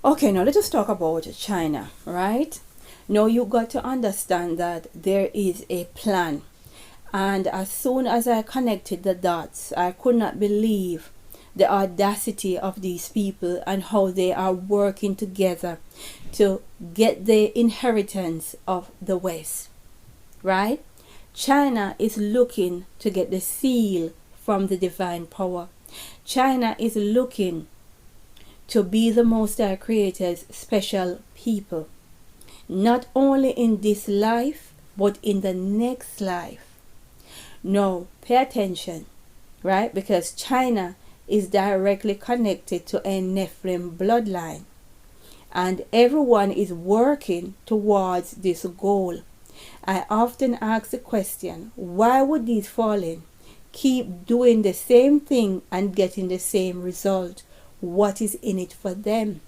Okay, now let us talk about China, right? Now you got to understand that there is a plan. And as soon as I connected the dots, I could not believe the audacity of these people and how they are working together to get the inheritance of the West, right? China is looking to get the seal from the divine power. China is looking to be the Most High Creator's special people, not only in this life, but in the next life. No, pay attention, right? Because China is directly connected to a Nephilim bloodline, and everyone is working towards this goal. I often ask the question, why would these fallen keep doing the same thing and getting the same result? What is in it for them?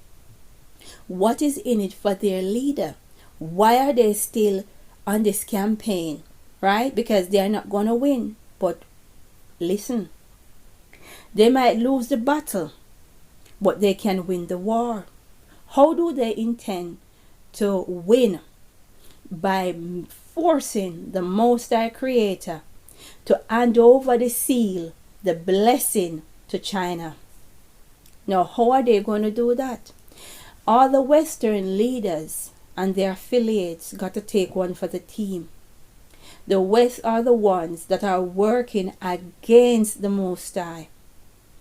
What is in it for their leader? Why are they still on this campaign? Right? Because they are not going to win. But listen, they might lose the battle, but they can win the war. How do they intend to win? By forcing the Most High Creator to hand over the seal, the blessing, to China. Now, how are they going to do that? All the Western leaders and their affiliates got to take one for the team. The West are the ones that are working against the Most High,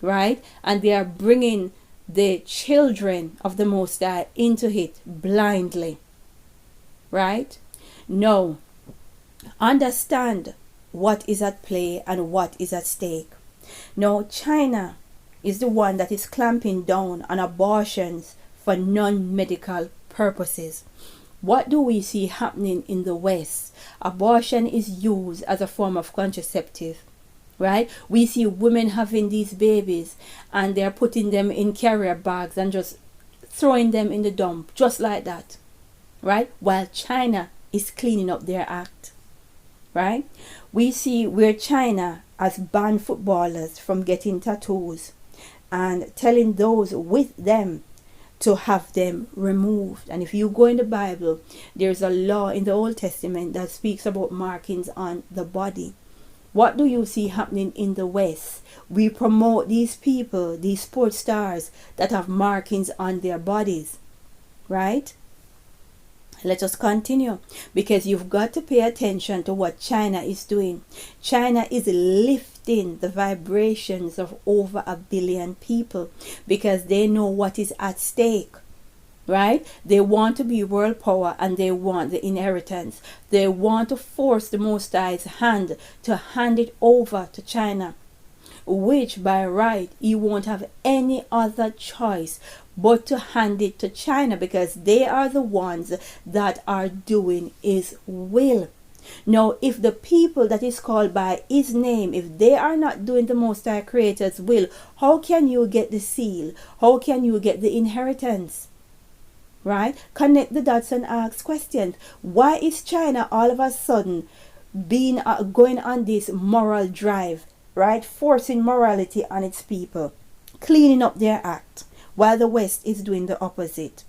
right? And they are bringing the children of the Most High into it blindly, right? No. Understand what is at play and what is at stake. Now, China is the one that is clamping down on abortions for non-medical purposes. What do we see happening in the West? Abortion is used as a form of contraceptive, right? We see women having these babies and they're putting them in carrier bags and just throwing them in the dump, just like that, right? While China is cleaning up their act, right? We see where China has banned footballers from getting tattoos and telling those with them to have them removed. And if you go in the Bible, there's a law in the Old Testament that speaks about markings on the body. What do you see happening in the West? We promote these people, these sports stars that have markings on their bodies, right? Let us continue, because you've got to pay attention to what China is doing. China is lifting the vibrations of over 1 billion people because they know what is at stake, right? They want to be world power and they want the inheritance. They want to force the Most High's hand to hand it over to China, which by right he won't have any other choice but to hand it to China, because they are the ones that are doing his will. Now, if the people that is called by his name, if they are not doing the Most High Creator's will, how can you get the seal? How can you get the inheritance? Right? Connect the dots and ask questions. Why is China all of a sudden going on this moral drive, right? Forcing morality on its people, cleaning up their act, while the West is doing the opposite.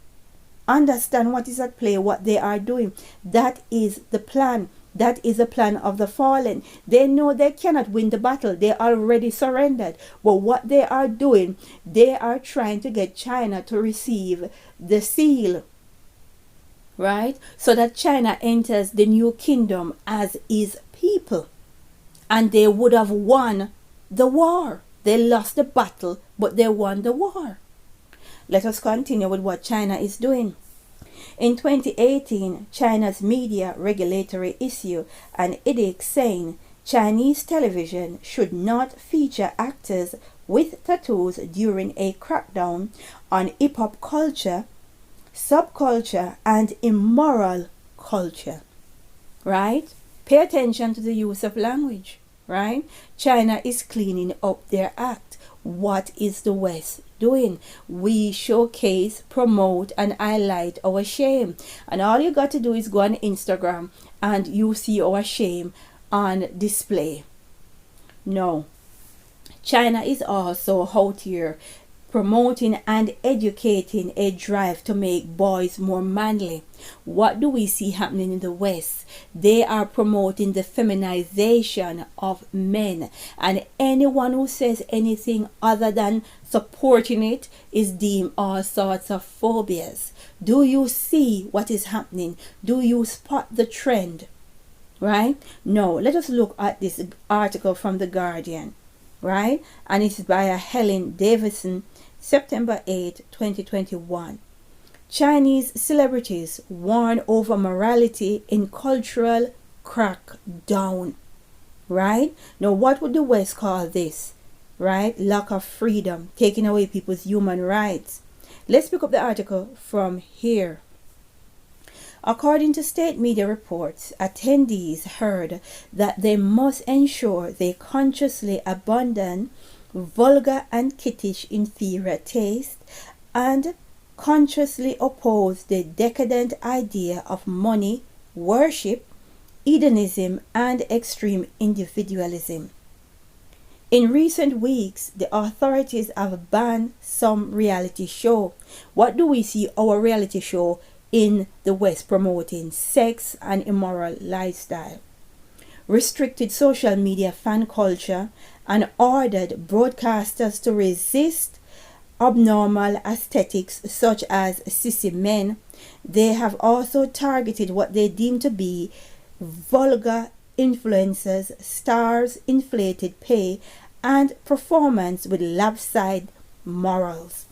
Understand what is at play, what they are doing. That is the plan. That is the plan of the fallen. They know they cannot win the battle. They already surrendered. But what they are doing, they are trying to get China to receive the seal, right? So that China enters the new kingdom as his people. And they would have won the war. They lost the battle, but they won the war. Let us continue with what China is doing. In 2018, China's media regulatory issued an edict saying Chinese television should not feature actors with tattoos during a crackdown on hip-hop culture, subculture, and immoral culture. Right? Pay attention to the use of language. Right? China is cleaning up their act. What is the West doing? We showcase, promote, and highlight our shame. And all you got to do is go on Instagram and you see our shame on display. No. China is also out here promoting and educating a drive to make boys more manly. What do we see happening in the West? They are promoting the feminization of men, and anyone who says anything other than supporting it is deemed all sorts of phobias. Do you see what is happening? Do you spot the trend? Right? Now, let us look at this article from The Guardian, right? And it's by Helen Davidson, September 8, 2021. Chinese celebrities warn over morality in cultural crackdown. Right? Now, what would the West call this? Right? Lack of freedom, taking away people's human rights. Let's pick up the article from here. According to state media reports, attendees heard that they must ensure they consciously abandon vulgar and kittish inferior taste and consciously oppose the decadent idea of money, worship, hedonism, and extreme individualism. In recent weeks, the authorities have banned some reality show. What do we see our reality show in the West promoting? Sex and immoral lifestyle, restricted social media fan culture, and ordered broadcasters to resist abnormal aesthetics such as sissy men. They have also targeted what they deem to be vulgar influencers, stars, inflated pay, and performance with lopsided morals.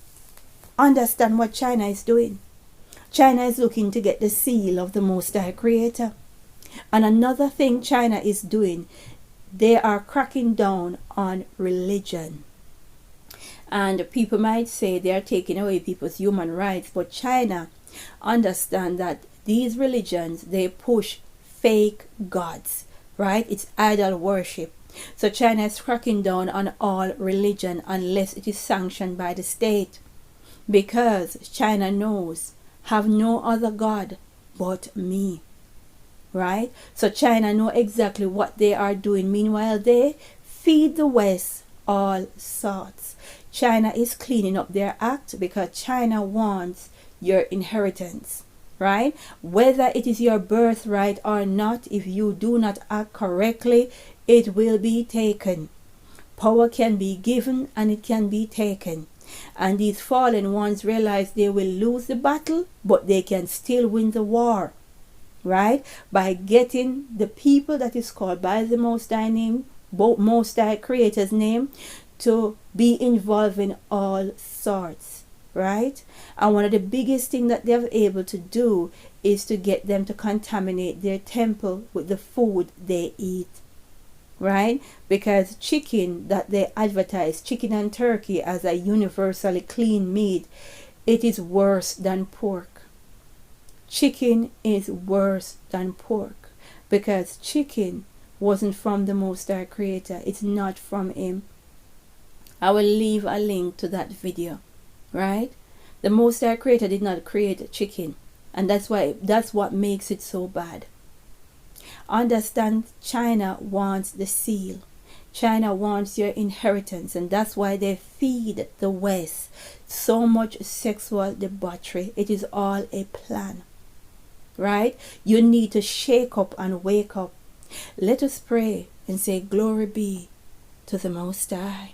Understand what China is doing. China is looking to get the seal of the Most High Creator. And another thing China is doing, they are cracking down on religion. And people might say they are taking away people's human rights, but China understand that these religions, they push fake gods, right? It's idol worship. So China is cracking down on all religion unless it is sanctioned by the state, because China knows, have no other God but me, right? So China know exactly what they are doing. Meanwhile, they feed the West all sorts. China is cleaning up their act because China wants your inheritance, right? Whether it is your birthright or not, if you do not act correctly, it will be taken. Power can be given and it can be taken. And these fallen ones realize they will lose the battle, but they can still win the war, right? By getting the people that is called by the Most High name, Most High Creator's name, to be involved in all sorts, right? And one of the biggest things that they're able to do is to get them to contaminate their temple with the food they eat, right? Because chicken that they advertise, chicken and turkey as a universally clean meat, it is worse than pork. Chicken is worse than pork because chicken wasn't from the Most High Creator. It's not from him. I will leave a link to that video, right? The Most High Creator did not create chicken, and that's what makes it so bad. Understand, China wants the seal. China wants your inheritance, and that's why they feed the West so much sexual debauchery. It is all a plan, right? You need to shake up and wake up. Let us pray and say, glory be to the Most High.